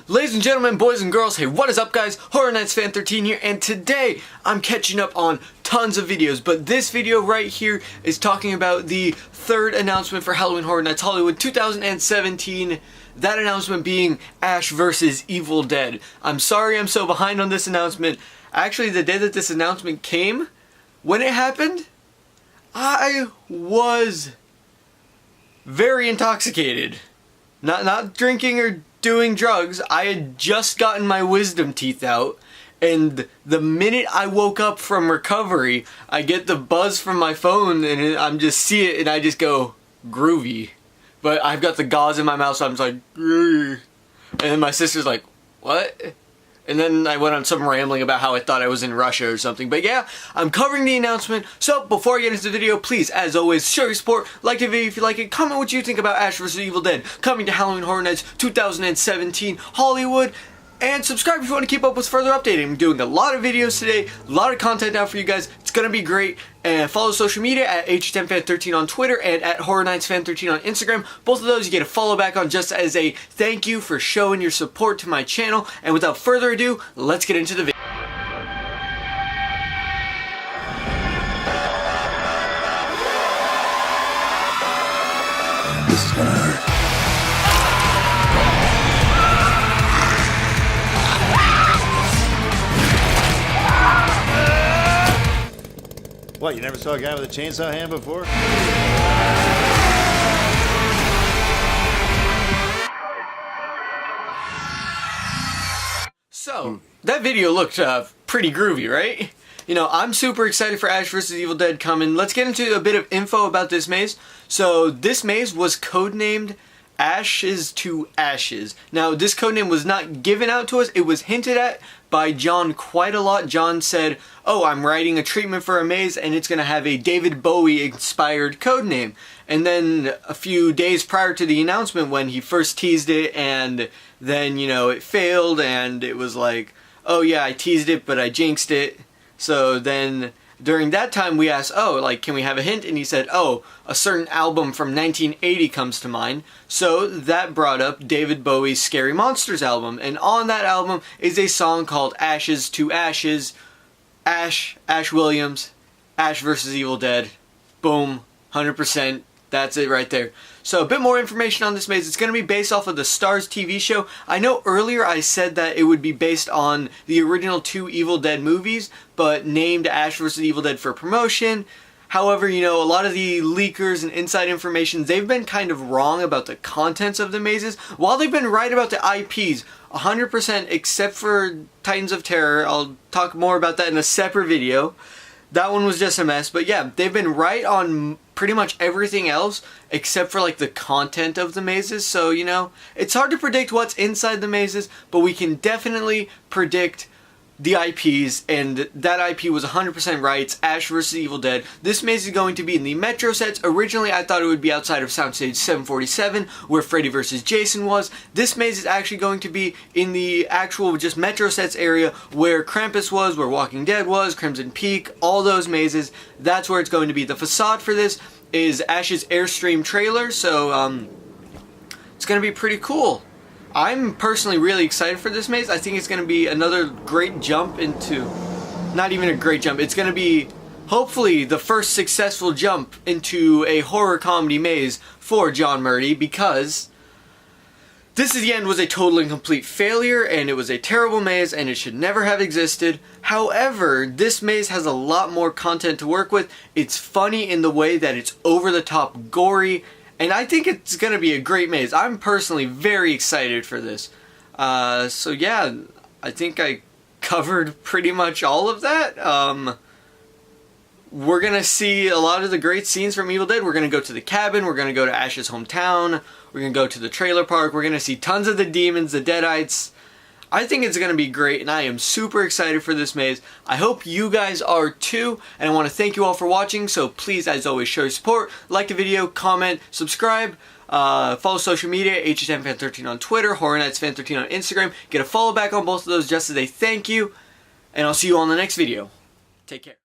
Ladies and gentlemen, boys and girls, hey, what is up guys? Horror Nights Fan 13 here, and today I'm catching up on tons of videos, but this video right here is talking about the third announcement for Halloween Horror Nights Hollywood 2017. That announcement being Ash vs. Evil Dead. I'm sorry I'm so behind on this announcement. Actually, the day that this announcement came, when it happened, I was very intoxicated. Not drinking or doing drugs. I had just gotten my wisdom teeth out, and the minute I woke up from recovery, I get the buzz from my phone, and I'm just see it, and I just go groovy. But I've got the gauze in my mouth, so I'm just like, and then my sister's like, what? And then I went on some rambling about how I thought I was in Russia or something. But yeah, I'm covering the announcement. So before I get into the video, please, as always, show your support, like the video if you like it, comment what you think about Ash vs. Evil Dead coming to Halloween Horror Nights 2017 Hollywood, and subscribe if you want to keep up with further updating. I'm doing a lot of videos today, a lot of content out for you guys. It's gonna be great. And follow social media at HTMFan13 on Twitter and at Horror Nights Fan 13 on Instagram. Both of those you get a follow back on just as a thank you for showing your support to my channel. And without further ado, let's get into the video. This is gonna hurt. What, you never saw a guy with a chainsaw hand before? So, that video looked pretty groovy, right? You know, I'm super excited for Ash vs. Evil Dead coming. Let's get into a bit of info about this maze. So, this maze was codenamed Ashes to Ashes. Now, this codename was not given out to us. It was hinted at by John quite a lot. John said, oh, I'm writing a treatment for a maze and it's going to have a David Bowie inspired codename. And then a few days prior to the announcement, when he first teased it and then, you know, it failed and it was like, oh yeah, I teased it but I jinxed it. So then during that time we asked, oh, like, can we have a hint? And he said, oh, a certain album from 1980 comes to mind. So that brought up David Bowie's Scary Monsters album. And on that album is a song called Ashes to Ashes. Ash Williams, Ash vs. Evil Dead. Boom, 100%. That's it right there. So a bit more information on this maze. It's going to be based off of the Starz TV show. I know earlier I said that it would be based on the original 2 Evil Dead movies, but named Ash vs. Evil Dead for promotion. However, you know, a lot of the leakers and inside information, they've been kind of wrong about the contents of the mazes, while they've been right about the IPs, 100% except for Titans of Terror. I'll talk more about that in a separate video. That one was just a mess, but yeah, they've been right on pretty much everything else except for like the content of the mazes. So, you know, it's hard to predict what's inside the mazes, but we can definitely predict the IPs, and that IP was 100% right. It's Ash vs. Evil Dead. This maze is going to be in the Metro sets. Originally, I thought it would be outside of Soundstage 747, where Freddy vs. Jason was. This maze is actually going to be in the actual just Metro sets area where Krampus was, where Walking Dead was, Crimson Peak, all those mazes. That's where it's going to be. The facade for this is Ash's Airstream trailer, so it's going to be pretty cool. I'm personally really excited for this maze. I think it's going to be another great jump into, not even a great jump, it's going to be hopefully the first successful jump into a horror comedy maze for John Murdy, because This Is the End was a total and complete failure, and it was a terrible maze, and it should never have existed. However, this maze has a lot more content to work with. It's funny in the way that it's over-the-top gory, and I think it's going to be a great maze. I'm personally very excited for this. So yeah, I think I covered pretty much all of that. We're going to see a lot of the great scenes from Evil Dead. We're going to go to the cabin. We're going to go to Ash's hometown. We're going to go to the trailer park. We're going to see tons of the demons, the Deadites. I think it's going to be great, and I am super excited for this maze. I hope you guys are too, and I want to thank you all for watching. So please, as always, show your support, like the video, comment, subscribe, follow social media, HTMFan13 on Twitter, Horror Nights Fan 13 on Instagram. Get a follow back on both of those just as a thank you, and I'll see you all in the next video. Take care.